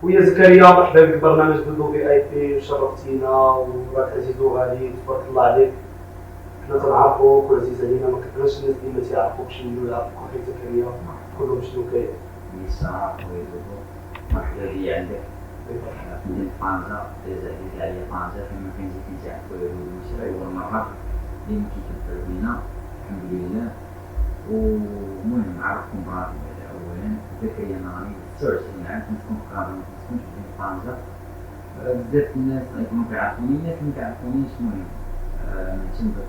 ويا زكريا مرحبا بك برنامج بلو في اي بي شرفتينا وراك عزيز وغالي تبارك الله عليك. حنا تنعرفوك وعزيز علينا ما كثرناش الناس اللي ما تيعرفوكش شنو يعرفوك اخي زكريا كلهم شنو كاين. السلام عليكم. مرحبا بيا عندك في مدينة طنجة عزيز عليا طنجة فيما كنجي كنتعرفو المشي أول مرة اللي كيكبر بينا الحمد لله. ومهم نعرفكم براسي أولا زكريا أنا راني 26 عام كنسكن في كازا مكنسكنش في مدينة طنجة. بزاف الناس يكونوا كيعرفوني الناس مكيعرفونيش. المهم نتشبه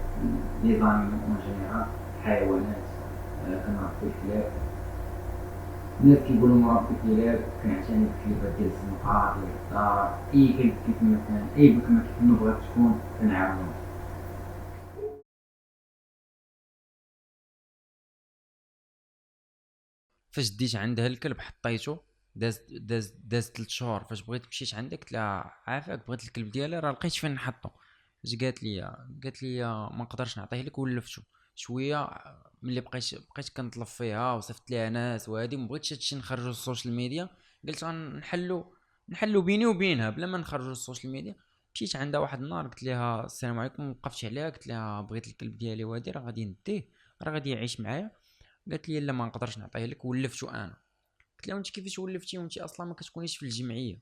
لي زانيمون اون جينيرال حيوانات كنربي الكلاب. الناس كيقولوا مربي كلاب كنعتني بالكلاب ديال الزنقة ديال الدار اي كلب كيف ما كان اي بكما كيف ما بغات تكون كنعاونو. فاش ديت عندها الكلب حطيتو داز 3 شهور. فاش بغيت مشيت عندك قلت لها عافاك بغيت الكلب ديالي راه لقيت فين نحطو. اش قالت لي ما نقدرش نعطيه لك ولفتو شويه. ملي بقيت كنطلب فيها وصفت ليها ناس وهادي وما بغيتش هادشي نخرجو السوشيال ميديا. قلت غنحلو بيني وبينها بلا ما نخرجو السوشيال ميديا. مشيت عندها واحد النهار قلت لها السلام عليكم وقفت عليها قلت لها بغيت الكلب ديالي وهادي راه غادي نديه راه غادي يعيش معايا. قالت لي لا ما نقدرش نعطيه لك ولفتو انا. قلت لها انت كيفاش ولفتي وانت اصلا ما كتكونيش في الجمعيه.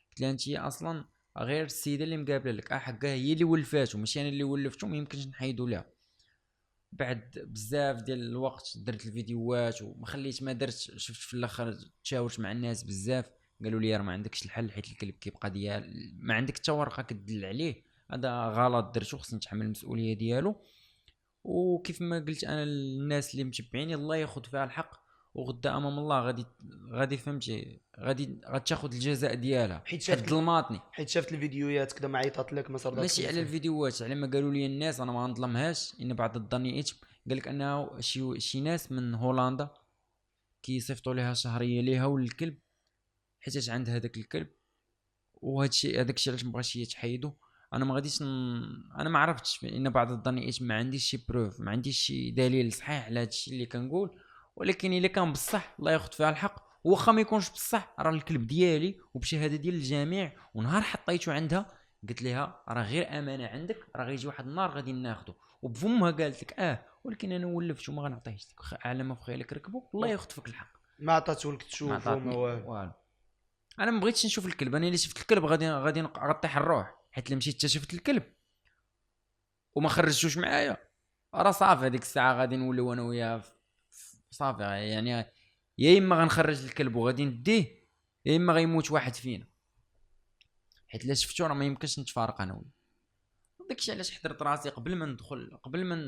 قلت لها انت اصلا غير السيده اللي مقابله لك حقها هي اللي ولفاتو ماشي انا اللي ولفتو ما يمكنش نحيدو لها. بعد بزاف ديال الوقت درت الفيديوهات وما خليت ما درت. شفت في الاخر تشاورت مع الناس بزاف قالوا لي راه ما عندكش الحل حيت الكلب كيبقى ديال ما عندك حتى ورقه كدل عليه. هذا غلط درتو خصني نتحمل المسؤوليه ديالو. وكيف ما قلت انا للناس اللي متبعيني الله ياخذ فيها الحق وغدا امام الله غادي فهمتي غادي تاخذ الجزاء ديالها حيت ظلماتني. حيت شفت الفيديوهات كذا ما عيطات لك ما صرات ماشي على الفيديوهات على ما قالوا لي الناس انا ما نظلمهاش ان بعض الظن اثم. قال لك انه شي ناس من هولندا كيصيفطوا لها شهريه ليها والكلب حيت عند هذاك الكلب. وهذا الشيء علاش مبغاش هي تحيدو. انا ما غاديش انا ما عرفتش ان بعض الظن اثم ما عنديش شي بروف ما عنديش شي دليل صحيح على هذا الشيء اللي كنقول. ولكن الا كان بصح الله ياخذ فيها الحق واخا ما يكونش بصح راه الكلب ديالي وبشهاده ديال الجميع. ونهار حطيته عندها قلت لها راه غير امانه عندك راه غيجي واحد النهار غادي ناخذه. وبفمها قالت لك ولكن انا ولفت وما غنعطيهش لك على ما فخيلك ركبوا الله ياخذ فيك الحق. ما عطاتو لك تشوفو ما والو. انا ما بغيتش نشوف الكلب. انا اللي شفت الكلب غادي غطيح الروح حيت اللي مشيت شفت الكلب وما خرجتوش معايا راه صافي هذيك الساعه غادي نوليو انا وياه صافي. يعني يا اما غنخرج الكلب وغادي نديه يا اما غيموت واحد فينا حيت لا شفتو راه ما يمكنش نتفارق انا وياه. داكشي علاش حضرت راسي قبل ما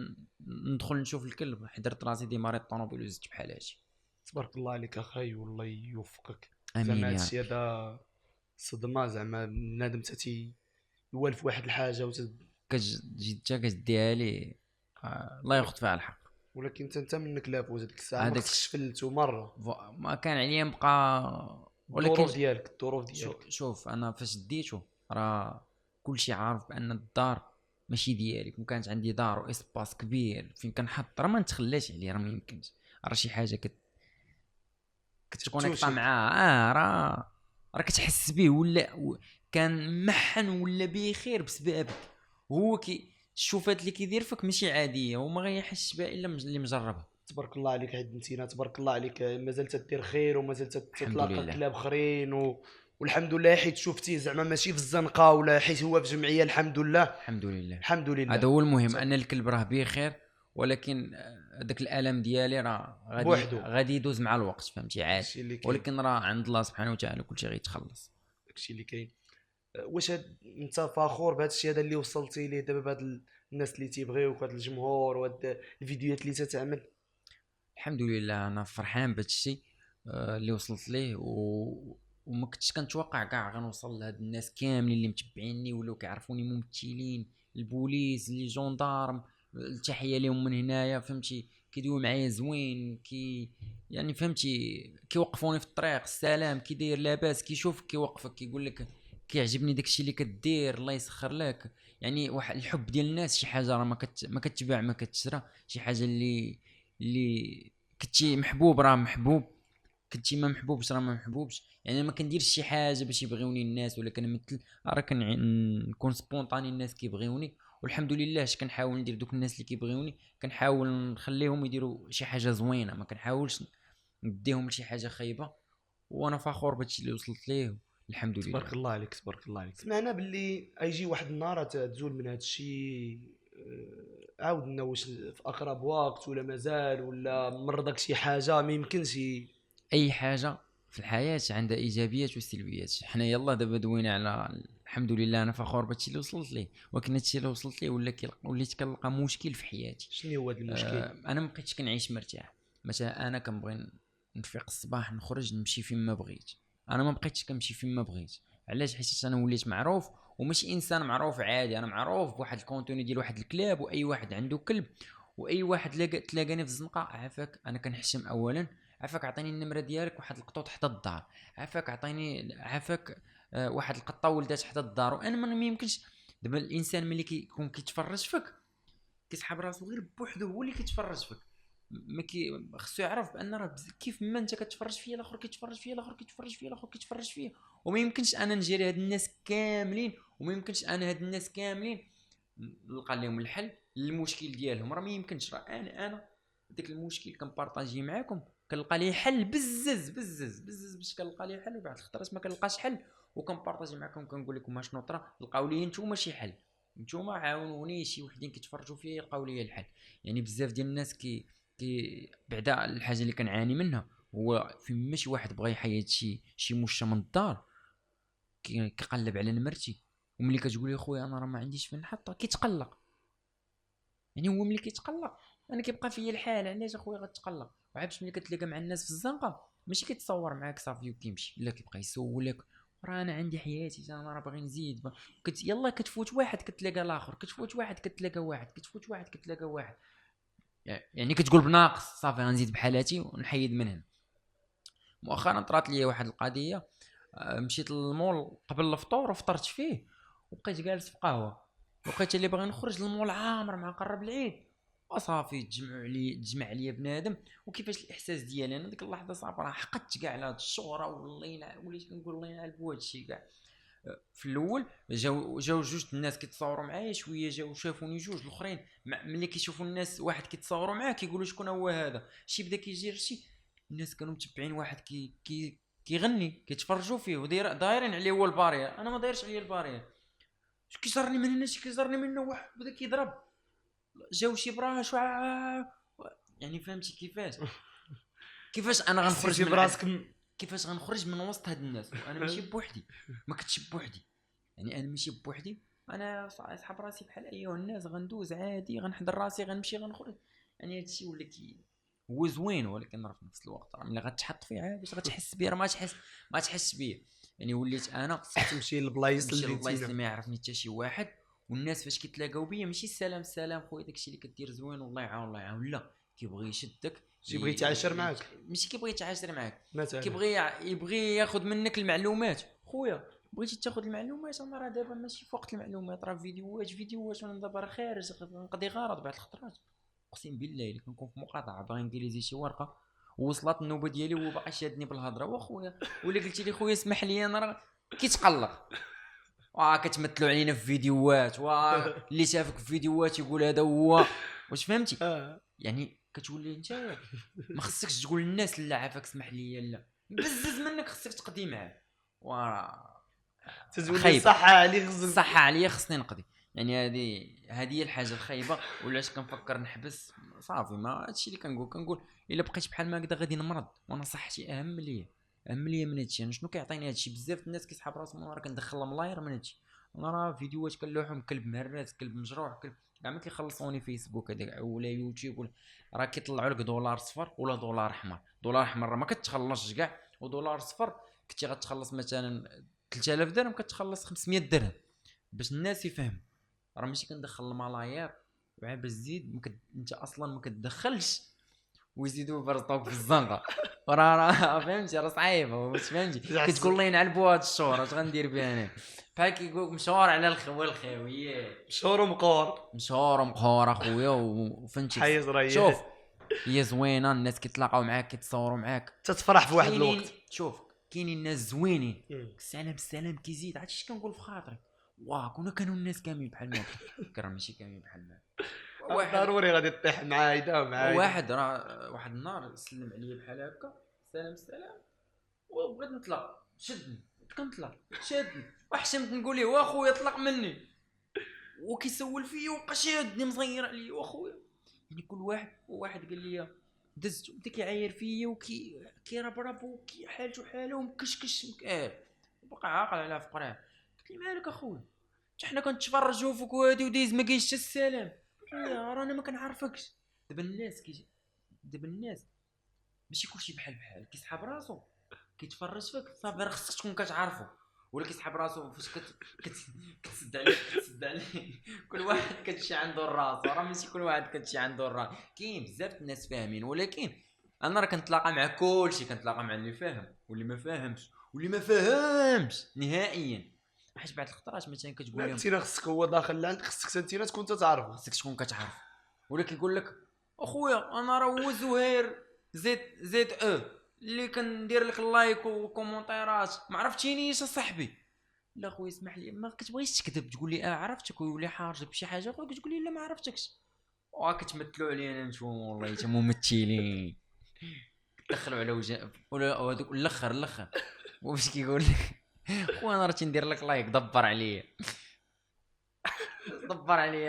ندخل نشوف الكلب حضرت راسي ديماري الطوموبيل وزدت بحال هادشي. تبارك الله عليك اخاي والله يوفقك. امين زعما يا هادشي رب. هذا صدمه زعما بنادم تاتي يوالف واحد الحاجه كتجي انت كديها لي الله ياخذ فيها الحق. ولكن انت منك لافوز هذيك الساعه ما هذاك خصكش فلتو مره. ما كان عليا نبقى. ولكن الظروف ديالك شوف انا فاش ديتو راه كلشي عارف بان الدار ماشي ديالي. كون كانت عندي دار واسباس كبير فين كنحط راه ما نتخلاش عليه راه ما يمكنش. راه شي حاجه كتكونيكطا معاه راه كتحس به ولا كان محن ولا بخير بسببك. هو الشوفات اللي كيدير فيك ماشي عاديه وما غيحسش بها الا اللي مجربها. تبارك الله عليك عيد نتينا تبارك الله عليك مازال تدير خير ومازال تتلاقى لله. كلاب اخرين والحمد لله حيت شفتيه زعما ماشي في الزنقه ولا حيت هو في جمعيه. الحمد لله الحمد لله. الحمد لله هذا هو المهم ان الكلب راه بخير. ولكن هذاك الالم ديالي راه غادي يدوز مع الوقت فهمتي عادي. ولكن راه عند الله سبحانه وتعالى كلشي غيتخلص. داكشي اللي كاين. واش انت فخور بهذا الشيء هذا اللي وصلتي ليه دابا بهاد الناس اللي تيبغيوك وهاد الجمهور وهاد الفيديوهات اللي تتعمل؟ الحمد لله انا فرحان بهذا الشيء اللي وصلت ليه وما كنتش كنتوقع كاع غنوصل لهاد الناس كاملين اللي متبعيني ولاو كيعرفوني ممثلين البوليس لي جوندارم. التحيه لهم من هنايا فهمتي كيدويو معايا زوين يعني فهمتي كيوقفوني في الطريق السلام كي داير لاباس كيشوفك كيوقفك كيقول لك كيعجبني داكشي اللي كدير الله يسخر لك. يعني واحد الحب ديال الناس شي حاجه راه ما كتباع ما كتشرى. شي حاجه اللي كنتي محبوب راه محبوب. كنتي ما محبوبش راه ما محبوبش. يعني ما كنديرش شي حاجه باش يبغيوني الناس ولا كنمثل، راه كنكون سبونطاني الناس كيبغيوني، والحمد لله. اش كنحاول ندير دوك الناس اللي كيبغيوني كنحاول نخليهم يديروا شي حاجه زوينه، ما كنحاولش نديهم لشي حاجه خايبه. وانا فخور بهادشي اللي وصلت ليه الحمد لله. تبارك الله عليك تبارك الله عليك. سمعنا باللي غيجي واحد النهار تزول من هذا الشيء، عاودنا واش في اقرب وقت ولا مازال، ولا مرضك شي حاجه ما يمكنش اي حاجه في الحياه عندها ايجابيات وسلبيات. حنا يلا دابا دوينا على الحمد لله، انا فخور بهادشي اللي وصلت ليه، ولكن هادشي اللي وصلت ليه وليت كنلقى مشكل في حياتي. شنو هو هذا المشكل؟ انا ما بقيتش كنعيش مرتاح. مثلا انا كنبغي نفيق الصباح نخرج نمشي فين ما بغيت، انا ما بقيتش كنمشي فين ما بغيت. علاش؟ حيت انا وليت معروف، وماشي انسان معروف عادي، انا معروف بواحد الكونتوني ديال واحد الكلاب، واي واحد عنده كلب، واي واحد تلاقاني في الزنقه عافاك انا كنحشم اولا، عافاك عطيني النمره ديالك، واحد القطوط حتى الدار، عافاك عطيني، عافاك واحد القطه ولدات حتى الدار. وانا ما يمكنش. دابا الانسان ملي كيكون كيتفرج فيك كيسحب راسو غير بوحدو، هو اللي كيتفرج فيك. ما خصو يعرف بان راه كيف ما انت كتفرج فيا الاخر كيتفرج فيا، الاخر كيتفرج فيا، الاخر كيتفرج فيا. وما يمكنش انا نجري هاد الناس كاملين، وما يمكنش انا هاد الناس كاملين نلقى لهم الحل للمشكل ديالهم. راه ما يمكنش. راه انا داك المشكل كنبارطاجي معاكم كنلقى ليه حل بزز باش كنلقى ليه حل، وبعد الخطرات ما كنلقاش حل وكنبارطاجي معاكم كنقول لكم شنو طرا، لقاو لي نتوما شي حل، نتوما عاونوني، شي وحدين كيتفرجوا فيا يلقاو لي الحل. يعني بزاف ديال الناس كي بعدا الحاجه اللي كنعاني منها هو فين شي واحد بغى يحيد شي مشه من الدار كيقلب على نمرتي، وملي كتقول لي خويا انا راه ما عنديش فين نحطها كيتقلق. يعني هو ملي كيتقلق انا كيبقى فيا الحال. علاش اخويا غتقلق؟ وعابش ملي كتلاقى مع الناس في الزنقه ماشي كيتصور معاك صافي وكيمشي، لا كيبقى يسولك راه انا عندي حياتي، انا راه باغي نزيد يلا كتفوت واحد كتلاقى الاخر، كتفوت واحد كتلاقى واحد، كتفوت واحد كتلاقى واحد. يعني كتقول بناقص صافي غنزيد بحالاتي ونحيد من هنا. مؤخرا طرات لي واحد القضيه، مشيت للمول قبل الفطور وفطرت فيه وبقيت جالس في قهوه، لقيت اللي باغي نخرج للمول عامر مع قرب العيد وصافي تجمع عليا بنادم. وكيفاش الاحساس ديالي انا ديك اللحظه صافي راه حقدت كاع على هاد الشهره، والله وليت كنقول الله ينعل بهذا الشيء كاع. في الاول جاو جوج الناس كيتصوروا معايا، شويه جاو شافوني جوج الاخرين ملي كيشوفوا الناس واحد كيتصوروا معاه كيقولوا شكون هو هذا، شي بدا كيجي شي الناس كانوا متبعين واحد كيغني كيتفرجوا فيه ودايرين عليه هو الباريه، انا ما دايرش عليا الباريه. كيزرني من هنا كيزرني من هنا، واحد بدا كيضرب، جاو شي براش يعني فهمتي كيفاش انا غنخرج من براسك، كيفاش غنخرج من وسط هاد الناس وانا ماشي بوحدي، ما كنتش بوحدي. يعني انا ماشي بوحدي، انا صاحب راسي بحال ايها الناس، غندوز عادي غنحضر راسي غنمشي غنخرج. يعني هادشي ولا هو زوين، ولكن راه في نفس الوقت راه ملي غتحط فيه عاد باش غتحس بيه، راه ما تحس بيه. يعني وليت انا تمشي للبلايص اللي ما يعرفني حتى شي واحد، والناس فاش كيتلاقاو بيا ماشي السلام خويا داكشي اللي كدير زوين والله يعاون الله يعاون، لا كيبغي يشدك، كيبغي يتعاشر معاك، ماشي كيبغي يتعاشر معاك، كيبغي ياخذ منك المعلومات. خويا بغيتي تاخذ المعلومات، انا راه دابا ماشي في وقت المعلومات، راه فيديوهات وانا دابا راه خارج نقضي غرض. بعد الخطرات اقسم بالله الا كنكون في مقاطعه باغي ندير لي شي ورقه ووصلت النوبه ديالي وهو باقي شادني بالهضره، واخويا ولا قلتي لي خويا اسمح لي انا راه كيتقلق. كتمثلوا علينا في فيديوهات، اللي شافك في فيديوهات يقول هذا هو، واش فهمتي؟ يعني كتولي انت ما خصكش تقول للناس لا عافاك اسمح لي، لا بزز منك خصك تقضي معاه، تزولي صحه عليا خصني نقضي. يعني هذه هي الحاجه الخايبه. ولاش كنفكر نحبس صافي، ما هادشي اللي كنقول الا بقيت بحال ما هكذا غادي نمرض، وانا صحتي اهم ليا من هادشي. انا شنو كيعطيني هادشي؟ بزاف الناس كيسحب راسهم راه كندخل الملاير من هادشي، انا راه فيديوهات كنلوحهم كلب مهرس كلب مجروح كلب كاع ما كيخلصوني فيسبوك هذاك ولا يوتيوب ولا راه كيطلعوا لك دولار صفر ولا دولار احمر. دولار احمر راه ما كتخلصش كاع، ودولار صفر كنتي غتخلص مثلا 3000 درهم كتخلص 500 درهم باش الناس يفهموا. راه ماشي كندخل الملايير وعاد زيد انت اصلا ما كتدخلش ويزيدوا يبرطوك في الزنقه راه فهمتي راه صعيبه، واش فهمتي؟ كتقول الله ينعل بو هاد الشهور اش غندير بها انا؟ بحال كيقول مشهور على الخاويه، مشهور ومقهور اخويا وفهمتي. حيز راه شوف هي زوينه، الناس كيتلاقاو معاك كيتصوروا معاك تتفرح في واحد كاينين- الوقت. شوف كاينين ناس زوينين السلام كيزيد. عرفتي اش كنقول في خاطري؟ كنا كانوا الناس كاملين بحال ما فكر ماشي كاملين بحال ما ضروري غادي تطيح مع هيدا ومع هيدا. واحد النهار سلم عليا بحال هكا سلام وبغيت نطلق شدني كنطلق شدني وحشمت نقول ليه واخويا طلق مني وكيسول فيا وبقى شادني مزير عليا واخويا. يعني كل واحد قال لي دزت وبدا كيعاير فيا كيربرب حالته ومكشكش وبقى عاقل على فقراه. قلت لي مالك اخويا حنا كنتفرجوا فيك وهادي ودايز ما كاينش السلام. رانا ما كنعرفكش. دابا الناس ماشي كلشي بحال كيسحاب راسو كيتفرج فيك صافي راه خصك تكون كتعرفو، ولا كيسحاب راسو فاش كتسد عليه كل واحد كتمشي عنده الراس. راه ماشي كل واحد كتمشي عنده الراس. كاين بزاف الناس فاهمين، ولكن انا راه كنتلاقى مع كلشي، كنتلاقى مع اللي فاهم واللي ما فاهمش واللي ما فاهمش نهائيا. حيت بعض الخطرات مثلا كتقول لهم انت خصك هو داخل لعندك خصك انت تكون تتعرف، خصك تكون كتعرف. ولا كيقول لك اخويا انا راه هو زهير زيد اللي كندير لك اللايك وكومونتيرات ما عرفتينيش اصاحبي. لا خويا اسمح لي ما كتبغيش تكذب تقول لي عرفتك ويولي حارجك بشي حاجه اخرى كتقول لي لا ما عرفتكش كتمثلوا علينا نتوما والله حتى ممثلين دخلوا على وجه ولا هذوك الاخر واش كيقول لك خويا انا راه تندير لك لايك دبر عليا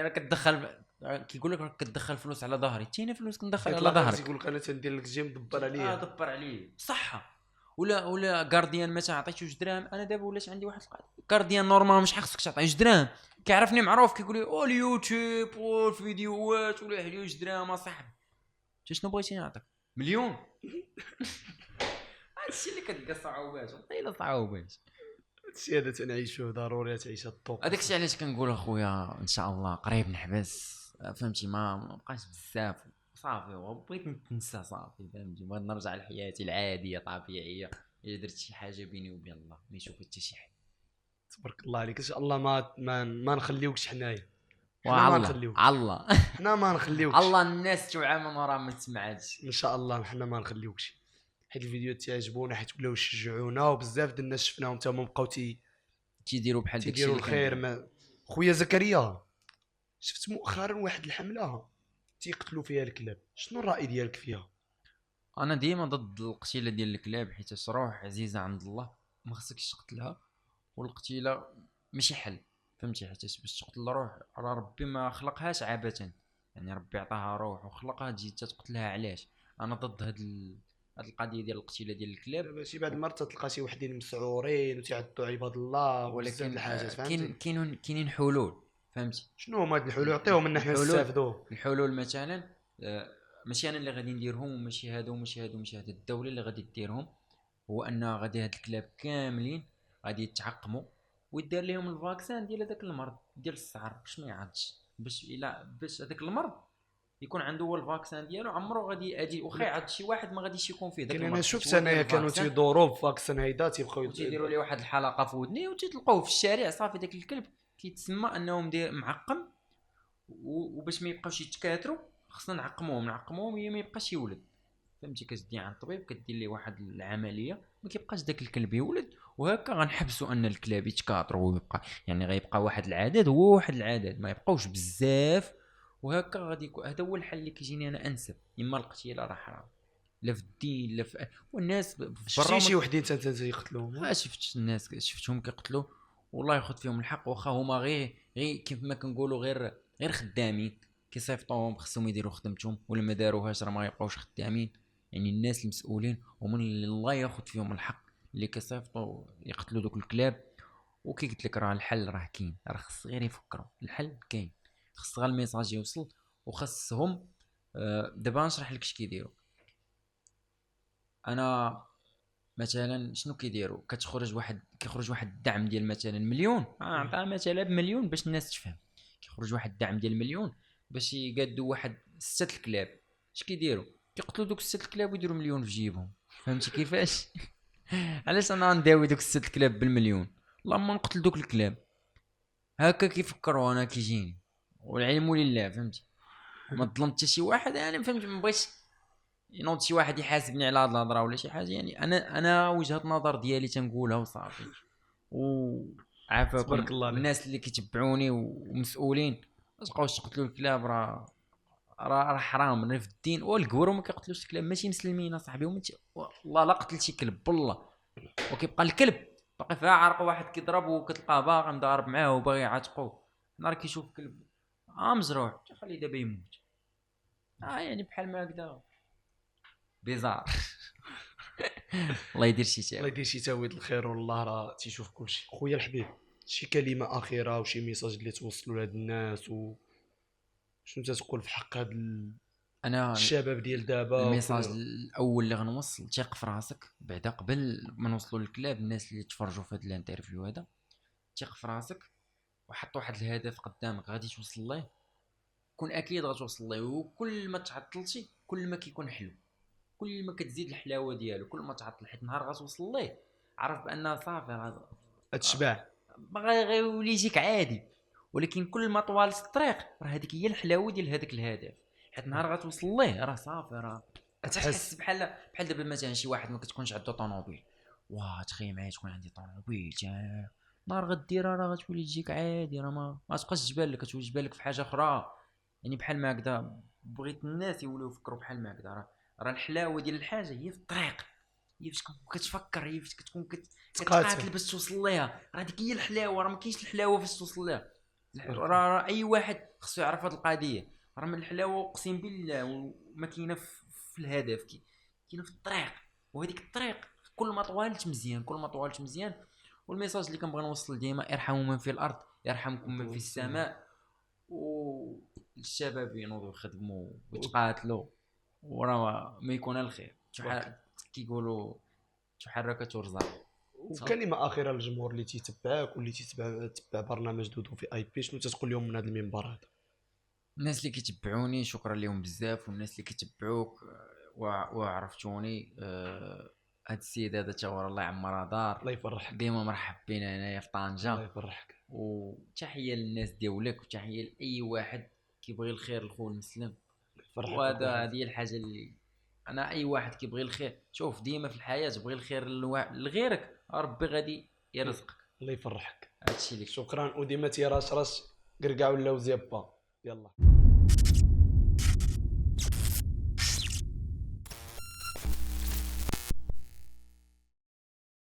راه كتدخل كيقول لك راك كتدخل فلوس على ظهري تينا فلوس كندخل على ظهرك يقول لك انا تندير لك جيم دبر عليا دبر عليه صح. ولا غارديان ما عطيتو 2 دراهم. انا دابا ولات عندي واحد القاعده غارديان نورمال مش خصك تعطيه 2 دراهم. كيعرفني معروف كيقول لي اليوتيوب والفيديوهات ولا عليه 2 دراهم اصاحبي شنو بغيتي نعطيك مليون. هادشي اللي كتلقى صعوبات والله صعوبات. هادشي هذا تنعيشوه ضروري تعيش الطوق. هذاك الشيء علاش كنقول اخويا ان شاء الله قريب نحبس فهمتي ما بقاش بزاف صافي وبغيت نتنسى صافي فهمتي بغيت نرجع لحياتي العاديه طبيعيه. الا درت شي حاجه بيني وبين الله ما يشوف حتى شي حد. تبارك الله عليك ان شاء الله ما نخليوكش حنايا الله حنا ما نخليوكش الله الناس توعى من ورا ما تسمعاتش ان شاء الله حنا ما نخليوكش حيت الفيديو تعجبونا حيت ولاو يشجعونا وبزاف ديال الناس شفناهم حتى هما بقاو تيديروا بحال داكشي تيديروا الخير. ما خويا زكريا شفت مؤخرا واحد الحمله تيقتلوا فيها الكلاب، شنو الراي ديالك فيها؟ انا ديما ضد القتيله ديال الكلاب حيت روح عزيزه عند الله ما خصكش تقتلها، والقتيله ماشي حل فهمتي حيت باش تقتل روح راه ربي ما خلقهاش عبثا. يعني ربي عطاها روح وخلقها تجي تقتلها علاش؟ انا ضد هاد القضيه ديال القتيله ديال الكلاب. ماشي بعد المرات تلقى شي وحدين مسعورين وتيعذبوا عباد الله ولكن الحاجات فهمتي كاينين حلول فهمتي. شنو هما هاد الحلول؟ عطيهم لنا حنا نستافدوا. الحلول مثلا ماشي انا اللي غادي نديرهم وماشي هادو الدوله اللي غادي ديرهم. هو ان غادي هاد الكلاب كاملين غادي يتعقموا ويدير لهم الفاكسان ديال هذاك المرض ديال السعر باش ما يعضش باش هذاك المرض يكون عنده هو الفاكسان ديالو عمرو غادي واخا يعض شي واحد ما غاديش يكون فيه داك المرض. انا شفت انايا كانوا تيدوروا بفاكسان هيدا تيبقاو يديروا ليه واحد الحلقه في ودنيه وتلقاوه في الشارع صافي داك الكلب كيتسمى انه معقم وباش ما يبقاوش يتكاثروا خصنا نعقموهم هي ما يبقاش يولد فهمتي. كتدي عند الطبيب كدير ليه واحد العمليه ما كيبقاش داك الكلب يولد وهكا غنحبسوا ان الكلاب يتكاثروا ويبقى يعني غيبقى واحد العدد هو واحد العدد ما يبقاوش بزاف وهكا غادي يكون هذا هو الحل اللي كيجيني انا انسب. اما القتيله راه حرام لا في الدين لا في والناس برا شي وحدين حتى يقتلوهم. شفت الناس شفتهم كيقتلوا والله ياخذ فيهم الحق واخا هما غير كيف ما كنقولوا غير خدامين كيصيفطوهم خصهم يديروا خدمتهم ولا ما داروهاش راه ما يبقاوش خدامين. يعني الناس المسؤولين ومن الله ياخذ فيهم الحق اللي كيصيفطوا يقتلوا دوك الكلاب. وكي قلت لك راه الحل راه كاين راه خص غير يفكروا الحل كاين خص غير الميساج يوصل وخصهم. دابا نشرح لك اش كيديروا. انا مثلا شنو كيديروا كيخرج واحد الدعم ديال مثلا مليون عطاه مثلا بمليون باش الناس تفهم. كيخرج واحد الدعم ديال مليون باش يقادوا واحد 6 الكلاب. اش كيديروا كيقتلوا دوك 6 الكلاب ويديروا مليون في جيبهم فهمتي كيفاش. علاش انا نداوي دوك 6 الكلاب بالمليون اللهم نقتل دوك الكلاب. هكا كيفكروا انا كيجيني والعلم لله فهمتي. ما ظلمت حتى شي واحد انا فهمت ما بغيتش ينوض شي واحد يحاسبني على هاد الهضره ولا شي حاجه، يعني انا وجهه نظر ديالي تنقولها وصافي. وعافاكم تبارك الله عليك. الناس اللي كيتبعوني ومسؤولين، ما تبقاوش تقتلوا الكلاب، راه حرام، راه في الدين. والكبروا ما كيقتلوش الكلاب، ماشي مسلمين اصاحبي. والله لا قتل شي كلب بالله، وكيبقى الكلب باقي فيها عرق، واحد كيضرب وكتلقاه باقي مضارب معاه وباغي يعاتقو، نهار كيشوف كلب مزروع خليه دابا يموت. يعني بحال ما هكذا بيزار. الله يدير شي الله تاوي. يدير شي تاويل الخير، والله راه تيشوف كلشي. خويا الحبيب، شي كلمه اخيره وشي ميساج اللي توصلوا لهاد الناس، شنو تتقول في حق هاد انا الشباب ديال دابا الميساج الاول اللي غنوصل، ثق في راسك بعدا قبل ما نوصلوا للكلاب. الناس اللي تفرجوا في هذا الانترفيو هذا، ثق في راسك وحط واحد الهدف قدامك غادي توصل ليه، كون اكيد غتوصل ليه. وكل ما تعطلتي كل ما كيكون حلو، كل ما كتزيد الحلاوه ديالو، كل ما تعطل حيت نهار غتوصل ليه عرف بان صافي راه تشبع. غيولي يجيك عادي. ولكن كل ما طوالت الطريق راه هذيك هي الحلاوه ديال هذاك الهدف، حيت نهار غتوصل ليه راه صافي، راه تحس بحال دابا مثلا شي واحد ما كتكونش عنده طوموبيل، تخيل معايا تكون عندي طوموبيل نهار غديرها راه غتولي تجيك عادي، راه ما تبقاش تجبال لك، كتولي تجبال لك في حاجه اخرى. يعني بحال ما هكذا بغيت الناس يوليو يفكروا بحال ما هكذا، راه الحلاوه ديال الحاجه هي في الطريق، هي فاش كتفكر، هي فاش كتكون كتقاتل باش توصل ليها، راه ديك هي الحلاوه. راه ما كاينش الحلاوه فاش توصل ليها. راه اي واحد خصو يعرف هذه القضيه، راه من الحلاوه اقسم بالله وما كاينه في الهدف، كاينه في الطريق. وهذيك الطريق كل ما طوالت مزيان، كل ما طوالت مزيان. والميساج اللي كنبغي نوصل ديما، ارحموا من في الارض يرحمكم من في السماء. والشباب ينوضوا يخدموا ويتقاتلوا، وراه ما يكون الخير. كيقولوا تحركت ورزاق. وكلمه اخيره للجمهور اللي تيتبعك واللي تتبع برنامج دودو في اي بي، شنو تتقول لهم من هذا المنبر هذا؟ الناس اللي كيتبعوني شكرا لهم بزاف، والناس اللي كيتبعوك وعرفتوني. هاد السيد هذا تا هو الله يعمرها دار، الله يفرحك. ديما مرحب بينا هنايا في طنجة. الله يفرحك. وتحيه للناس ديالك، وتحيه لاي واحد كيبغي الخير لخوه المسلم. يفرحك. هذه هي الحاجه اللي انا، اي واحد كيبغي الخير، شوف ديما في الحياه بغي الخير لغيرك، ربي غادي يرزقك. الله يفرحك. هادشي اللي شكرا. وديما تيراش قرقع ولا وزيبا. يلا.